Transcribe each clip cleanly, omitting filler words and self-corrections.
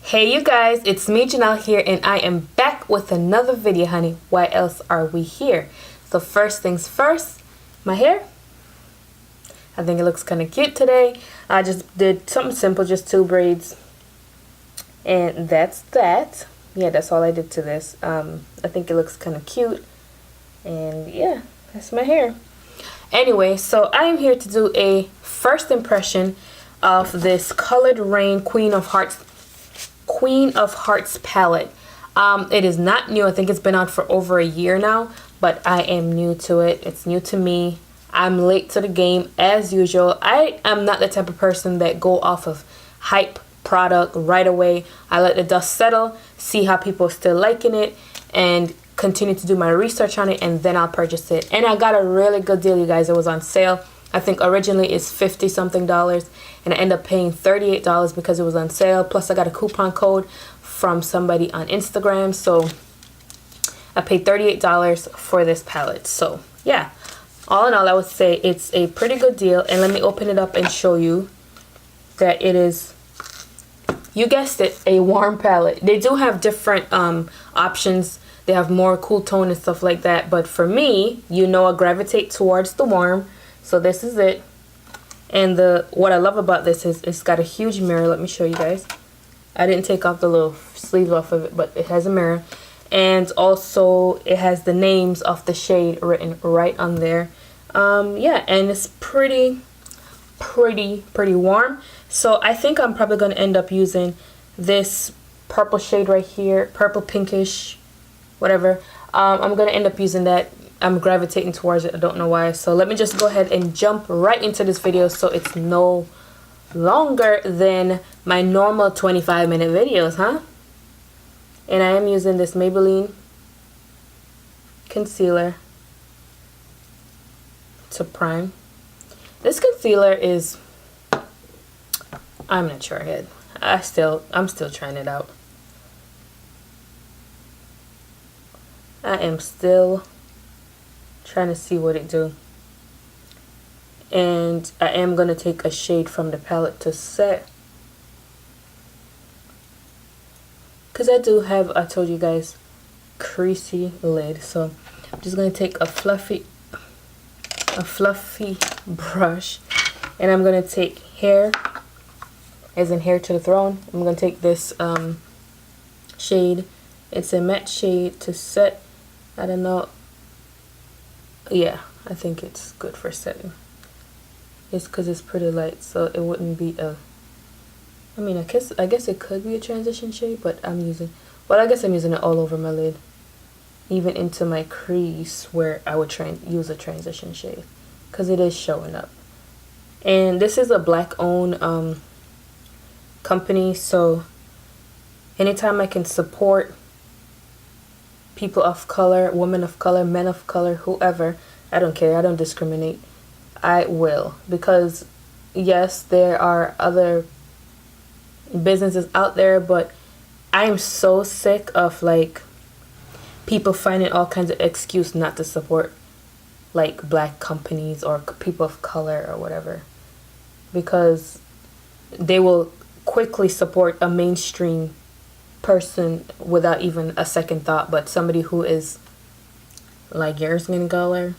Hey you guys, it's me Janelle here and I am back with another video, honey. Why else are we here? So first things first, my hair. I think it looks kind of cute today. I just did something simple, just 2 braids. And that's that. Yeah, that's all I did to this. I think it looks kind of cute. And yeah, that's my hair. Anyway, so I am here to do a first impression of this colored Raine Queen of Hearts palette. It is not new. I think it's been out for over a year now, but I am new to it. It's new to me. I'm late to the game as usual. I am not the type of person that go off of hype product right away. I let the dust settle, see how people are still liking it, and continue to do my research on it, and then I'll purchase it. And I got a really good deal, you guys. It was on sale. I think originally it's $50 something, and I ended up paying $38 because it was on sale. Plus I got a coupon code from somebody on Instagram, so I paid $38 for this palette. So yeah, all in all, I would say it's a pretty good deal. And let me open it up and show you that it is, you guessed it, a warm palette. They do have different options. They have more cool tone and stuff like that, but for me, you know, I gravitate towards the warm. So this is it. And what I love about this is it's got a huge mirror. Let me show you guys. I didn't take off the little sleeves off of it, but it has a mirror. And also it has the names of the shade written right on there. Yeah, and it's pretty warm. So I think I'm probably going to end up using this purple shade right here, purple pinkish, whatever. I'm going to end up using that. I'm gravitating towards it. I don't know why. So let me just go ahead and jump right into this video so it's no longer than my normal 25-minute videos, huh? And I am using this Maybelline concealer to prime. This concealer is, I'm not sure yet. I'm still trying it out. I am still trying to see what it do. And I am going to take a shade from the palette to set, because I do have, I told you guys, creasy lid. So I'm just going to take a fluffy brush, and I'm going to take hair, as in hair to the throne. I'm going to take this shade. It's a matte shade to set. I don't know. Yeah, I think it's good for setting. It's because it's pretty light, so it wouldn't be a, I mean, I guess it could be a transition shade, but I guess I'm using it all over my lid, even into my crease where I would try and use a transition shade, because it is showing up. And this is a black owned company, so anytime I can support people of color, women of color, men of color, whoever, I don't care, I don't discriminate, I will. Because yes, there are other businesses out there, but I am so sick of like people finding all kinds of excuse not to support like black companies or people of color or whatever, because they will quickly support a mainstream person without even a second thought. But somebody who is like your skin color,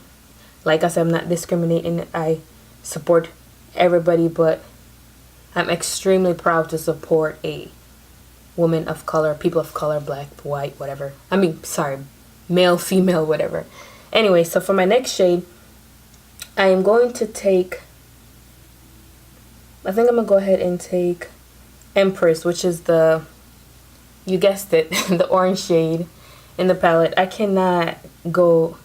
like I said, I'm not discriminating, I support everybody, but I'm extremely proud to support a woman of color, people of color, black, white, whatever. I mean, sorry, male, female, whatever. Anyway, so for my next shade, I am going to take, I think I'm gonna go ahead and take Empress, which is the, you guessed it, the orange shade in the palette. I cannot go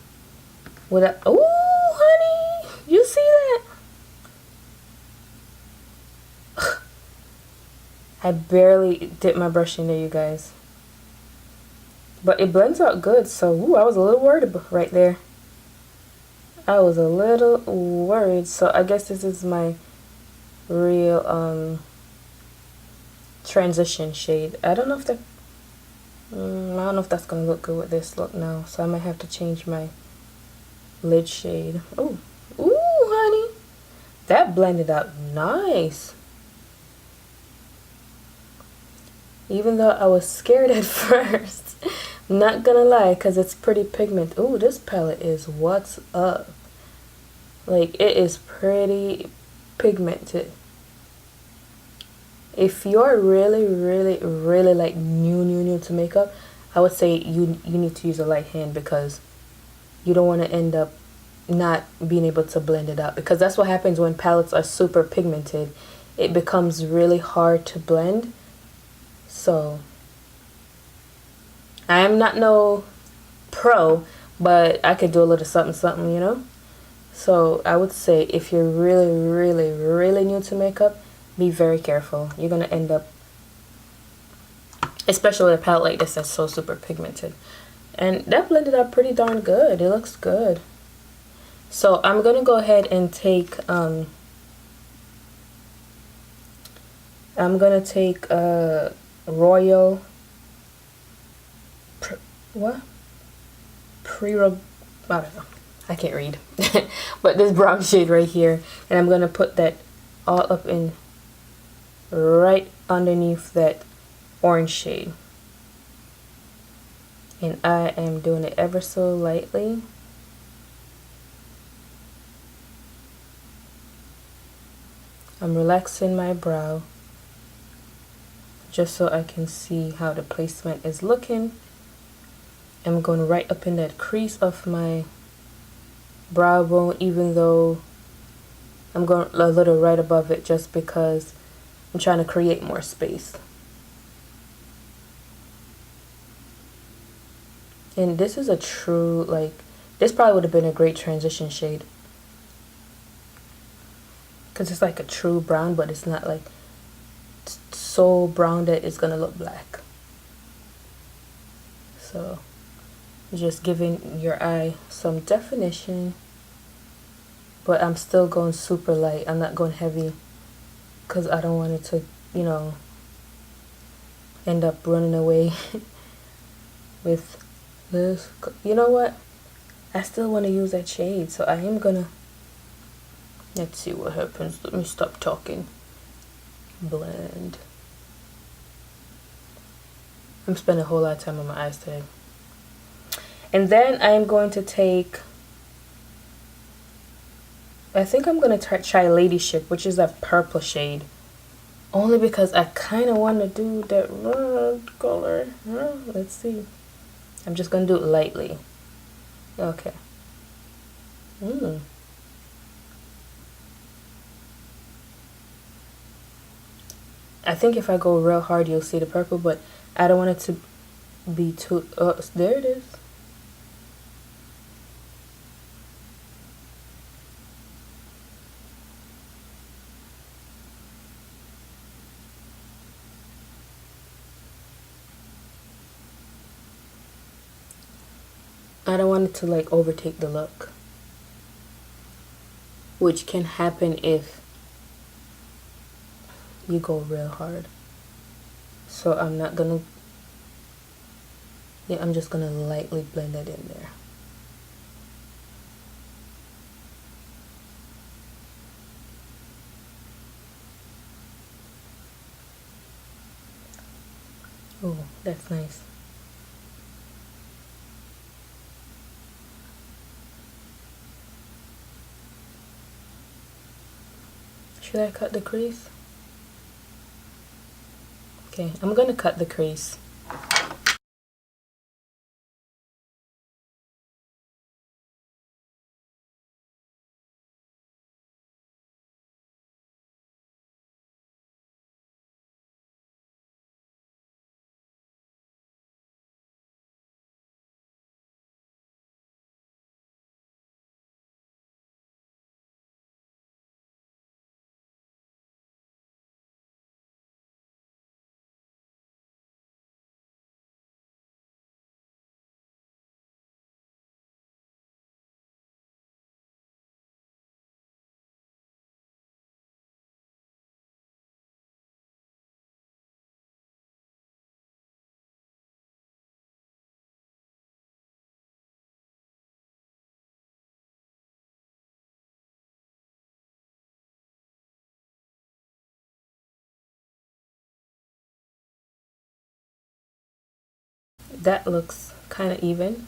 without, ooh, honey, you see that? I barely dipped my brush in there, you guys. But it blends out good, so ooh, I was a little worried right there. I was a little worried, so I guess this is my real transition shade. I don't know if that's gonna look good with this look now, so I might have to change my lid shade. Ooh, honey, that blended out nice. Even though I was scared at first. I'm not gonna lie, because it's pretty pigment. Ooh, this palette is what's up. Like, it is pretty pigmented. If you're really, really, really like new to makeup, I would say you need to use a light hand, because you don't want to end up not being able to blend it out, because that's what happens when palettes are super pigmented. It becomes really hard to blend. So I am not no pro, but I could do a little something something, you know. So I would say if you're really, really, really new to makeup, be very careful. You're gonna end up, especially with a palette like this that's so super pigmented. And that blended out pretty darn good. It looks good. So I'm gonna go ahead and take I'm gonna take Royal what? I don't know. I can't read. But this brown shade right here, and I'm gonna put that all up in right underneath that orange shade. And I am doing it ever so lightly. I'm relaxing my brow just so I can see how the placement is looking. I'm going right up in that crease of my brow bone, even though I'm going a little right above it, just because I'm trying to create more space. And this is a true, like, this probably would have been a great transition shade, because it's like a true brown, but it's not like so brown that it's gonna look black. So just giving your eye some definition, but I'm still going super light. I'm not going heavy, because I don't want it to, you know, end up running away with this. You know what? I still want to use that shade, so I am gonna, let's see what happens. Let me stop talking. Blend. I'm spending a whole lot of time on my eyes today. And then I'm going to take, I think I'm going to try Ladyship, which is that purple shade. Only because I kind of want to do that red color. Let's see. I'm just going to do it lightly. Okay. I think if I go real hard, you'll see the purple, but I don't want it to be too, oh, there it is. I don't want it to like overtake the look, which can happen if you go real hard. So I'm not gonna, yeah, I'm just gonna lightly blend it in there. Oh, that's nice. Should I cut the crease? Okay, I'm gonna cut the crease. that looks kind of even.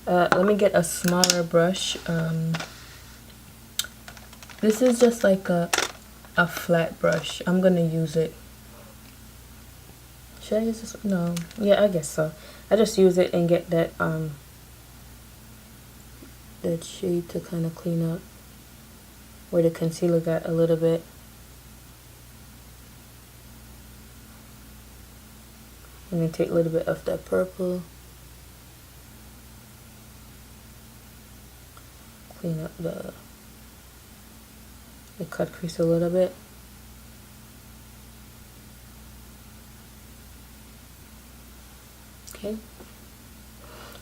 Let me get a smaller brush. This is just like a flat brush. I'm gonna use it. Should I use this? No. Yeah, I guess so. I just use it and get that that shade to kind of clean up where the concealer got a little bit. I'm gonna take a little bit of that purple. Clean up the cut crease a little bit. Okay.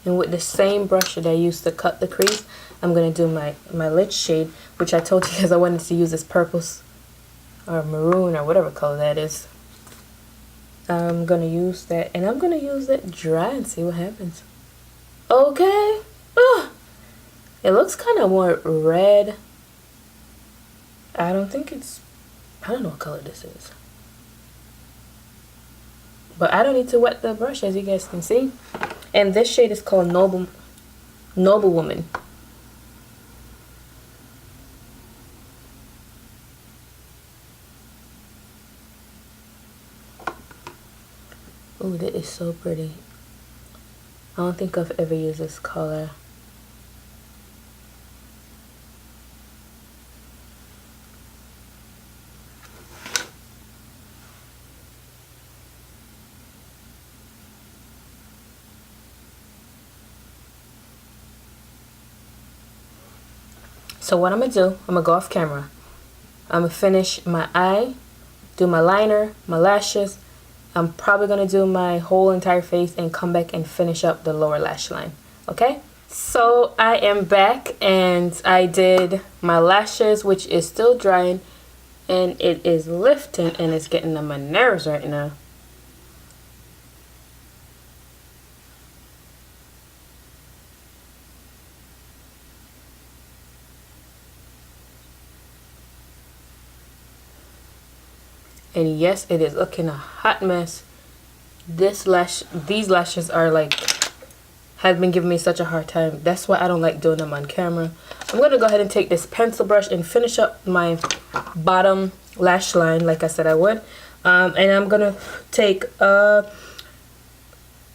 And with the same brush that I used to cut the crease, I'm gonna do my lid shade, which I told you guys I wanted to use this purple or maroon or whatever color that is. I'm gonna use that, and I'm gonna use that dry and see what happens. Okay. Ugh. It looks kind of more red. I don't know what color this is. But I don't need to wet the brush, as you guys can see. And this shade is called Noble Woman. Oh, that is so pretty. I don't think I've ever used this color. So what I'm gonna do, I'm gonna go off camera. I'm gonna finish my eye, do my liner, my lashes. I'm probably gonna do my whole entire face and come back and finish up the lower lash line. Okay? So I am back and I did my lashes, which is still drying, and it is lifting and it's getting on my nerves right now. And yes, it is looking a hot mess. These lashes are like, have been giving me such a hard time. That's why I don't like doing them on camera. I'm going to go ahead and take this pencil brush and finish up my bottom lash line like I said I would. And I'm going to take,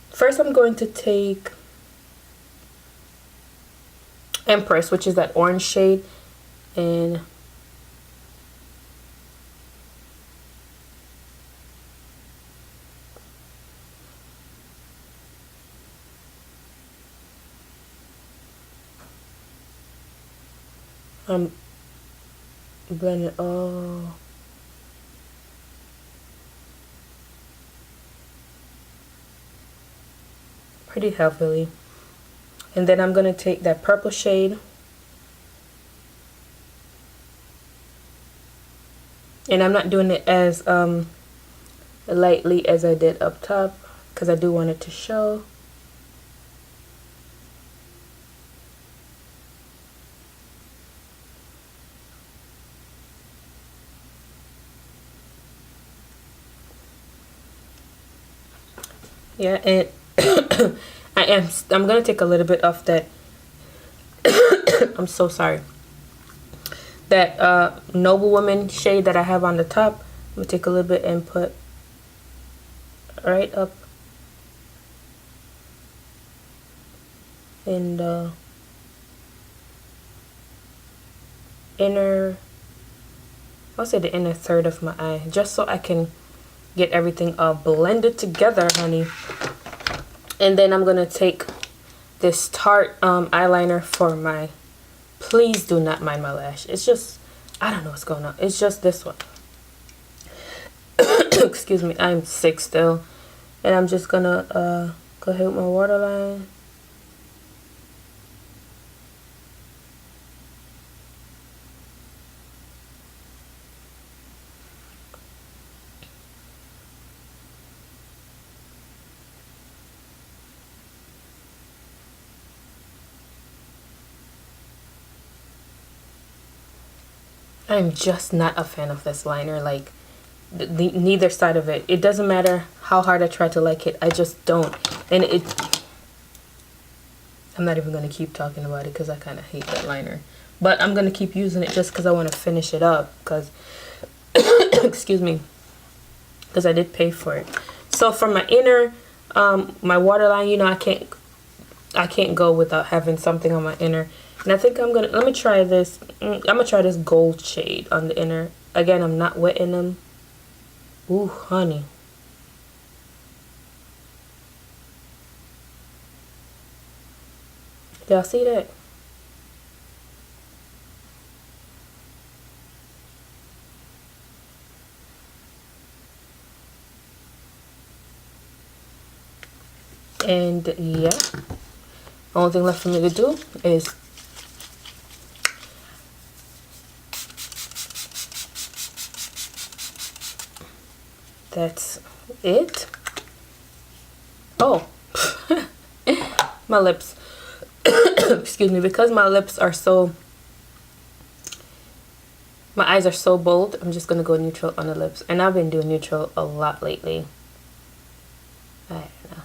first I'm going to take Empress, which is that orange shade. And I'm blending all pretty heavily, and then I'm gonna take that purple shade and I'm not doing it as lightly as I did up top because I do want it to show. Yeah, and I'm gonna take a little bit of that I'm so sorry, that Noble Woman shade that I have on the top. I'm gonna take a little bit and put right up in the inner, I'll say the inner third of my eye, just so I can get everything blended together, honey. And then I'm gonna take this Tarte eyeliner for my, please do not mind my lash, it's just, I don't know what's going on, it's just this one. Excuse me, I'm sick still. And I'm just gonna go ahead with my waterline. I'm just not a fan of this liner, like neither side of it. It doesn't matter how hard I try to like it, I just don't. And I'm not even going to keep talking about it because I kind of hate that liner. But I'm going to keep using it just because I want to finish it up. Because, excuse me, because I did pay for it. So for my inner, my waterline, you know, I can't go without having something on my inner. And I think let me try this. I'm going to try this gold shade on the inner. Again, I'm not wetting them. Ooh, honey. Y'all see that? And yeah, the only thing left for me to do is that's it. Oh, my lips. Excuse me, because my lips are so, my eyes are so bold, I'm just gonna go neutral on the lips. And I've been doing neutral a lot lately. I don't know.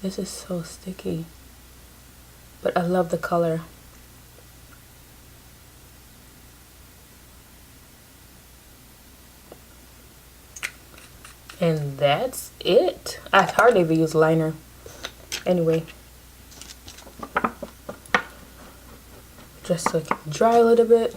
This is so sticky, but I love the color. And that's it. I hardly ever use liner. Anyway, just so it can dry a little bit.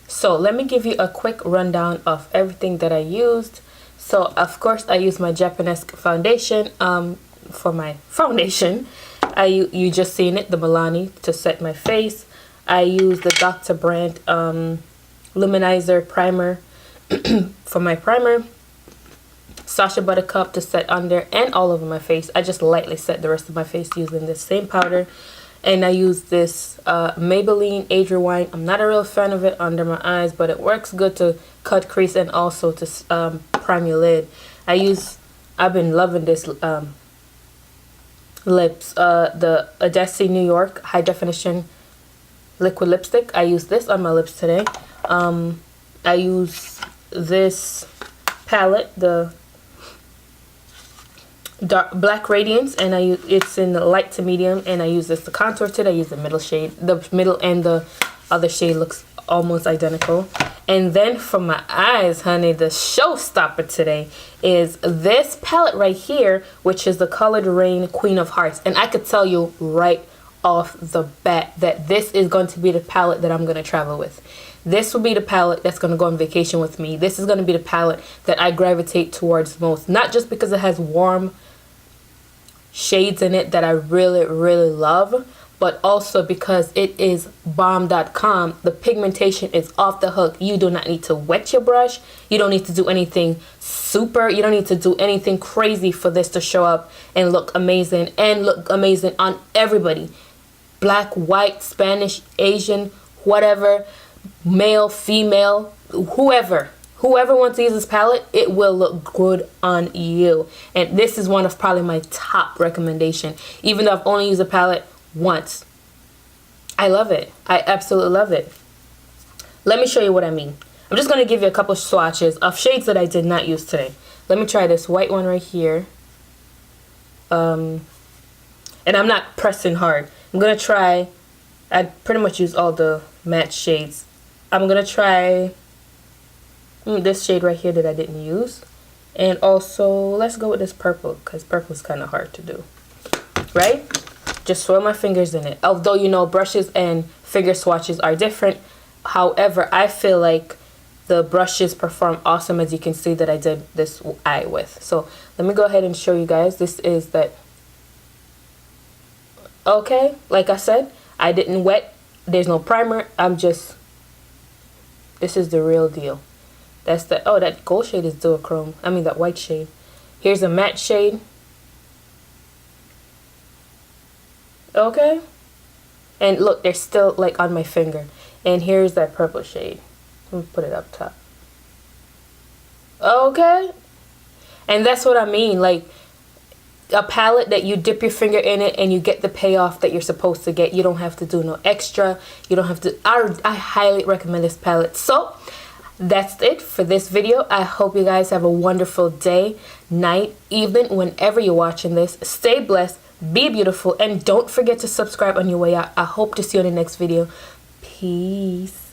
So let me give you a quick rundown of everything that I used. So of course I used my Japanese foundation for my foundation. You just seen it, the Milani, to set my face. I used the Dr. Brandt Luminizer primer for my primer. Sacha Buttercup to set under and all over my face. I just lightly set the rest of my face using this same powder. And I use this Maybelline Age Rewind. I'm not a real fan of it under my eyes, but it works good to cut crease and also to prime your lid. I've been loving this lips, the Odessy New York High Definition Liquid Lipstick. I use this on my lips today. I use this palette, the Dark Black Radiance, and it's in the light to medium, and I use this to contour today. I use the middle shade. The middle and the other shade looks almost identical. And then for my eyes, honey, the showstopper today is this palette right here, which is the Colored Raine Queen of Hearts. And I could tell you right off the bat that this is going to be the palette that I'm going to travel with. This will be the palette that's going to go on vacation with me. This is going to be the palette that I gravitate towards most. Not just because it has warm shades in it that I really, really love, but also because it is bomb.com. The pigmentation is off the hook. You do not need to wet your brush. You don't need to do anything super. You don't need to do anything crazy for this to show up and look amazing on everybody. Black, white, Spanish, Asian, whatever, male, female, whoever wants to use this palette, it will look good on you. And this is one of probably my top recommendation, even though I've only used the palette once. I love it. I absolutely love it. Let me show you what I mean. I'm just going to give you a couple swatches of shades that I did not use today. Let me try this white one right here. And I'm not pressing hard. I'm going to try, I pretty much use all the matte shades. I'm going to try this shade right here that I didn't use. And also, let's go with this purple, because purple is kind of hard to do. Right? Just swirl my fingers in it. Although, you know, brushes and finger swatches are different. However, I feel like the brushes perform awesome, as you can see that I did this eye with. So, let me go ahead and show you guys. This is that. Okay, like I said, I didn't wet. There's no primer. This is the real deal. That's that gold shade is duochrome. I mean that white shade. Here's a matte shade. Okay? And look, they're still like on my finger. And here's that purple shade. Let me put it up top. Okay? And that's what I mean. Like, a palette that you dip your finger in it and you get the payoff that you're supposed to get. You don't have to do no extra. You don't have to. I highly recommend this palette. So that's it for this video. I hope you guys have a wonderful day, night, evening, whenever you're watching this. Stay blessed, be beautiful, and don't forget to subscribe on your way out. I hope to see you in the next video. Peace.